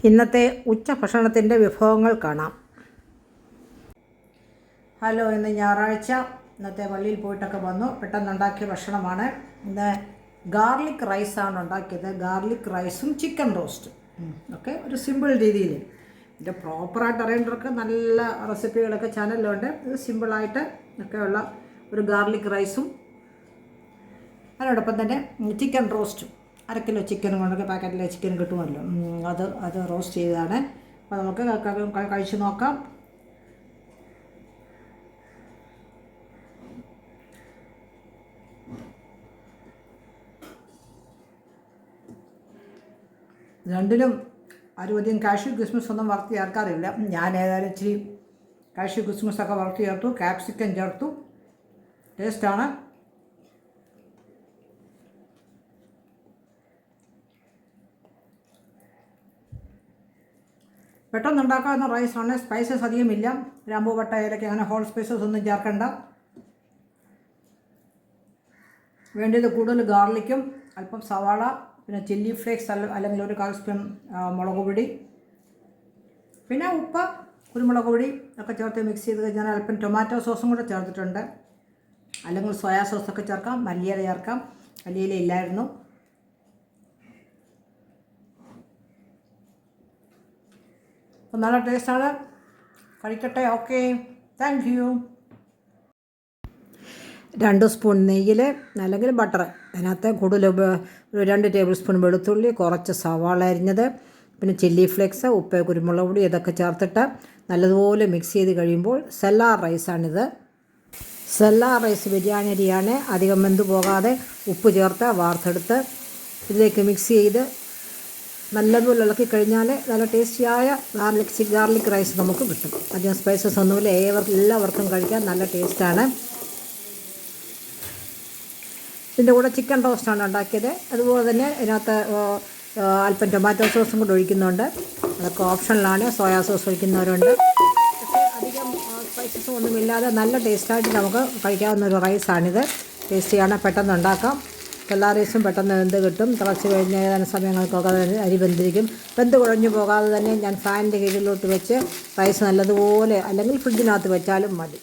ഇന്നത്തെ ഉച്ചഭക്ഷണത്തിൻ്റെ വിഭവങ്ങൾ കാണാം. ഹലോ, ഇന്ന് ഞായറാഴ്ച. ഇന്നത്തെ പള്ളിയിൽ പോയിട്ടൊക്കെ വന്നു. പെട്ടെന്നുണ്ടാക്കിയ ഭക്ഷണമാണ്. ഇന്ന് ഗാർലിക് റൈസാണ് ഉണ്ടാക്കിയത്. ഗാർലിക് റൈസും ചിക്കൻ റോസ്റ്റും ഒക്കെ ഒരു സിമ്പിൾ രീതിയിൽ. ഇതിൻ്റെ പ്രോപ്പറായിട്ട് അറിയേണ്ടവർക്ക് നല്ല റെസിപ്പികളൊക്കെ ചാനലിലുണ്ട്. ഇത് സിമ്പിളായിട്ട് ഒക്കെയുള്ള ഒരു ഗാർലിക് റൈസും അതിനോടൊപ്പം തന്നെ ചിക്കൻ റോസ്റ്റും. 1 കിലോ ചിക്കൻ കൊണ്ടൊക്കെ പാക്കറ്റിലെ ചിക്കൻ കിട്ടുമല്ലോ, അത് റോസ്റ്റ് ചെയ്തതാണ്. അപ്പോൾ നമുക്ക് കഴിച്ച് നോക്കാം. രണ്ടിലും അധികം കാഷ്യൂ കിസ്മിസ് ഒന്നും വറുത്ത് ചേർക്കാറില്ല. ഞാൻ ഏതായാലും ഇച്ചിരി കാഷ്യൂ കിസ്മിസൊക്കെ വറുത്ത് ചേർത്തു, ക്യാപ്സിക്കം ചേർത്തു. ടേസ്റ്റാണ്. പെട്ടെന്നുണ്ടാക്കാവുന്ന റൈസാണ്. സ്പൈസസ് അധികമില്ല. ഗ്രാമ്പൂ, പട്ട, ഏലക്ക അങ്ങനെ ഹോൾ സ്പൈസസ് ഒന്നും ചേർക്കണ്ട. വേണ്ടത് കൂടുതൽ ഗാർലിക്കും അല്പം സവാള, പിന്നെ ചില്ലി ഫ്ലേക്സ് അല്ലെങ്കിൽ ഒരു 1/4 സ്പൂൺ മുളക് പൊടി, പിന്നെ ഉപ്പ്, കുരുമുളക് പൊടി ഒക്കെ ചേർത്ത് മിക്സ് ചെയ്ത് കഴിഞ്ഞാൽ അല്പം ടൊമാറ്റോ സോസും കൂടെ ചേർത്തിട്ടുണ്ട്. അല്ലെങ്കിൽ സോയാ സോസൊക്കെ ചേർക്കാം, മല്ലിയില ചേർക്കാം. മല്ലിയില ഇല്ലായിരുന്നു. അപ്പോൾ നല്ല ടേസ്റ്റാണ്. കഴിക്കട്ടെ. Okay, thank you. 2 സ്പൂൺ നെയ്യിൽ അല്ലെങ്കിൽ ബട്ടർ, അതിനകത്ത് കൂടുതൽ 2 ടേബിൾ സ്പൂൺ വെളുത്തുള്ളി, കുറച്ച് സവാള അരിഞ്ഞത്, പിന്നെ ചില്ലി ഫ്ലേക്സ്, ഉപ്പ്, കുരുമുളക് പൊടി ഇതൊക്കെ ചേർത്തിട്ട് നല്ലതുപോലെ മിക്സ് ചെയ്ത് കഴിയുമ്പോൾ സെല്ലാർ റൈസാണിത്. സെല്ലാർ റൈസ് ബിരിയാണി അരിയാണ്. അധികം വെന്ത് പോകാതെ ഉപ്പ് ചേർത്ത് വാർത്തെടുത്ത് ഇതിലേക്ക് മിക്സ് ചെയ്ത് നല്ലതുപോലെ ഇളക്കി കഴിഞ്ഞാൽ നല്ല ടേസ്റ്റിയായ ഗാർലിക് റൈസ് നമുക്ക് കിട്ടും. അധികം സ്പൈസസ് ഒന്നുമില്ല. എല്ലാവർക്കും കഴിക്കാൻ നല്ല ടേസ്റ്റാണ്. ഇതിൻ്റെ കൂടെ ചിക്കൻ റോസ്റ്റാണ് ഉണ്ടാക്കിയത്. അതുപോലെ തന്നെ ഇതിനകത്ത് അല്പം ടൊമാറ്റോ സോസും കൂടെ ഒഴിക്കുന്നുണ്ട്. അതൊക്കെ ഓപ്ഷനിലാണ്. സോയാ സോസ് ഒഴിക്കുന്നവരുണ്ട്. പക്ഷേ അധികം സ്പൈസസും ഒന്നുമില്ലാതെ നല്ല ടേസ്റ്റായിട്ട് നമുക്ക് കഴിക്കാവുന്ന ഒരു റൈസാണിത്. ടേസ്റ്റിയാണ്. പെട്ടെന്ന് ഉണ്ടാക്കാം. എല്ലാ റൈസും പെട്ടെന്ന് വെന്ത് കിട്ടും. തിളച്ച് കഴിഞ്ഞ ഏതാനും സമയങ്ങൾക്കൊക്കെ അരി വെന്തിരിക്കും. വെന്ത് കുഴഞ്ഞു പോകാതെ തന്നെ ഞാൻ ഫാനിൻ്റെ കീഴിലോട്ട് വെച്ച് റൈസ് നല്ലതുപോലെ, അല്ലെങ്കിൽ ഫ്രിഡ്ജിനകത്ത് വെച്ചാലും മതി.